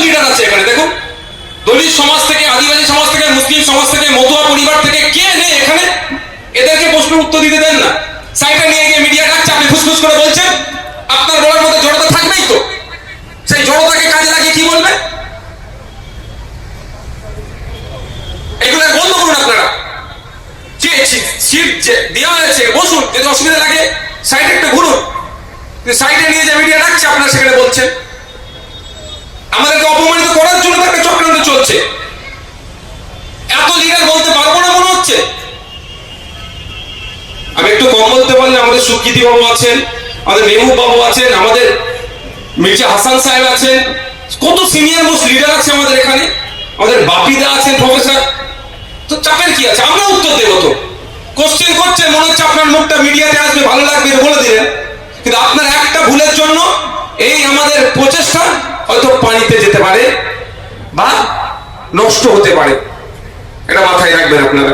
Leader আছে এখানে দেখুন, দলিত সমাজ থেকে, আদিবাসী সমাজ থেকে, মুসলিম সমাজ থেকে, মতুয়া পরিবার থেকে, কে নেই এখানে? এদেরকে প্রশ্নের উত্তর দিতে দেন না। সাইটে নিয়ে গিয়ে মিডিয়া ডাকছে, আপনি ফুসফুস করে বলছেন, আপনার বলার মধ্যে জড়তা থাকবেই তো, সেই জড়তাকে কাজে লাগিয়ে কি বলবে? এগুলো বন্ধ করুন আপনারা। যে সিট দেওয়া হয়েছে বসুন, যদি অসুবিধা লাগে সাইডে একটা ঘুরুন। সাইডে নিয়ে যে মিডিয়া ডাকছে আপনারা সেখানে বলছেন, আমাদেরকে অপমানিত করার জন্য একটা চক্রান্ত চলছে। এত লিডার বলতে পারবো না মনে হচ্ছে। আমি একটু কম বলতে পারলে আমাদের সুকৃতি বাবু আছেন, আমাদের মেহবুব বাবু আছেন, আমাদের মির্জা হাসান সাহেব আছেন, কত সিনিয়র মোস্ট লিডার আছে আমাদের এখানে, আমাদের বাপিদা আছেন প্রফেসর। তো চাপের কি আছে? আমরা উত্তর দেবো। তো কোশ্চেন করছেন, মনে হচ্ছে আপনার মুখটা মিডিয়াতে আসবে, ভালো লাগবে বলে দিলেন, কিন্তু আপনার একটা ভুলের জন্য এই আমাদের প্রচেষ্টা হয়তো পানিতে যেতে পারে বা নষ্ট হতে পারে। এটা মাথায় রাখবেন আপনারা।